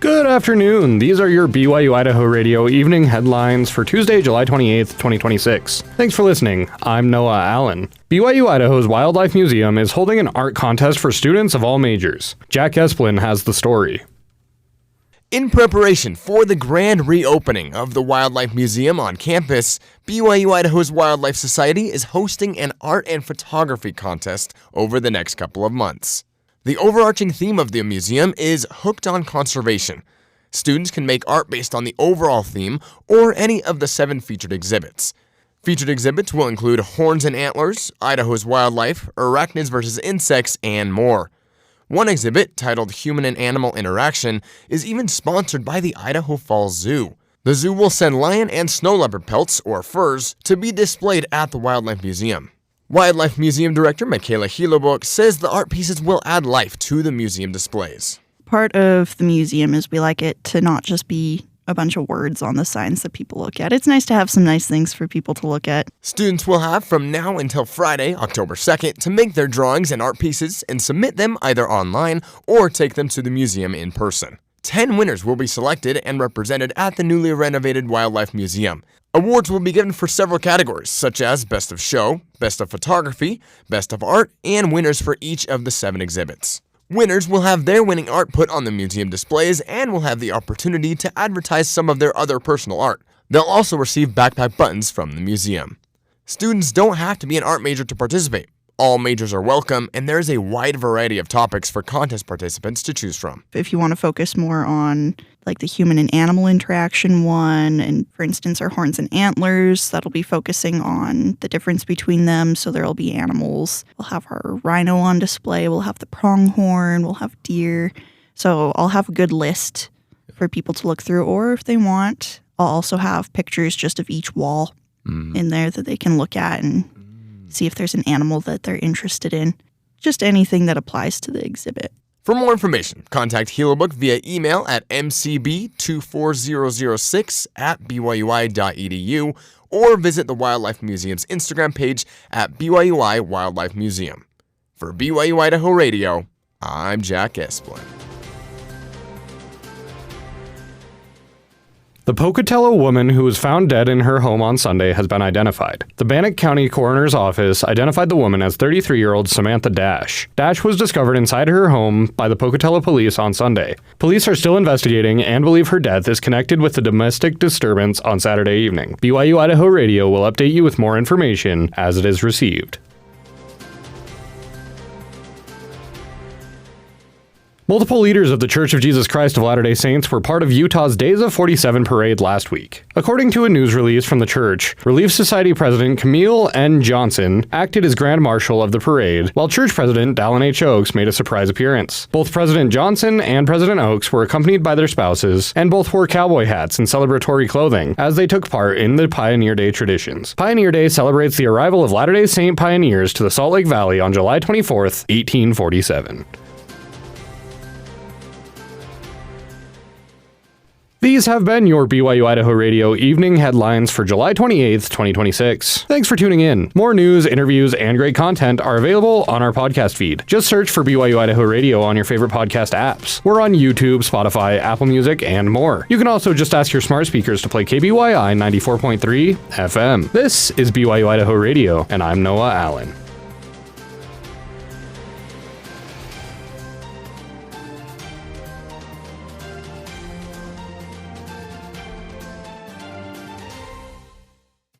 Good afternoon. These are your BYU-Idaho radio evening headlines for Tuesday, July 28th, 2026. Thanks for listening. I'm Noah Allen. BYU-Idaho's Wildlife Museum is holding an art contest for students of all majors. Jack Esplin has the story. In preparation for the grand reopening of the Wildlife Museum on campus, BYU-Idaho's Wildlife Society is hosting an art and photography contest over the next couple of months. The overarching theme of the museum is Hooked on Conservation. Students can make art based on the overall theme or any of the 7 featured exhibits. Featured exhibits will include horns and antlers, Idaho's wildlife, arachnids versus insects, and more. One exhibit, titled Human and Animal Interaction, is even sponsored by the Idaho Falls Zoo. The zoo will send lion and snow leopard pelts, or furs, to be displayed at the Wildlife Museum. Wildlife Museum Director Michaela Hilobok says the art pieces will add life to the museum displays. Part of the museum is we like it to not just be a bunch of words on the signs that people look at. It's nice to have some nice things for people to look at. Students will have from now until Friday, October 2nd, to make their drawings and art pieces and submit them either online or take them to the museum in person. 10 winners will be selected and represented at the newly renovated Wildlife Museum. Awards will be given for several categories, such as Best of Show, Best of Photography, Best of Art, and winners for each of the 7 exhibits. Winners will have their winning art put on the museum displays and will have the opportunity to advertise some of their other personal art. They'll also receive backpack buttons from the museum. Students don't have to be an art major to participate. All majors are welcome, and there is a wide variety of topics for contest participants to choose from. If you want to focus more on like the human and animal interaction one, and for instance our horns and antlers, that'll be focusing on the difference between them. So there'll be animals. We'll have our rhino on display, we'll have the pronghorn, we'll have deer. So I'll have a good list for people to look through, or if they want, I'll also have pictures just of each wall in there that they can look at and see if there's an animal that they're interested in. Just anything that applies to the exhibit. For more information, contact Helobuk via email at mcb24006@byui.edu or visit the Wildlife Museum's Instagram page at BYUI Wildlife Museum. For BYU-Idaho Radio, I'm Jack Esplin. The Pocatello woman who was found dead in her home on Sunday has been identified. The Bannock County Coroner's Office identified the woman as 33-year-old Samantha Dash. Dash was discovered inside her home by the Pocatello police on Sunday. Police are still investigating and believe her death is connected with the domestic disturbance on Saturday evening. BYU-Idaho Radio will update you with more information as it is received. Multiple leaders of the Church of Jesus Christ of Latter-day Saints were part of Utah's Days of 47 parade last week. According to a news release from the church, Relief Society President Camille N. Johnson acted as Grand Marshal of the parade, while Church President Dallin H. Oaks made a surprise appearance. Both President Johnson and President Oaks were accompanied by their spouses, and both wore cowboy hats and celebratory clothing as they took part in the Pioneer Day traditions. Pioneer Day celebrates the arrival of Latter-day Saint pioneers to the Salt Lake Valley on July 24th, 1847. These have been your BYU-Idaho Radio evening headlines for July 28th, 2026. Thanks for tuning in. More news, interviews, and great content are available on our podcast feed. Just search for BYU-Idaho Radio on your favorite podcast apps. We're on YouTube, Spotify, Apple Music, and more. You can also just ask your smart speakers to play KBYI 94.3 FM. This is BYU-Idaho Radio, and I'm Noah Allen.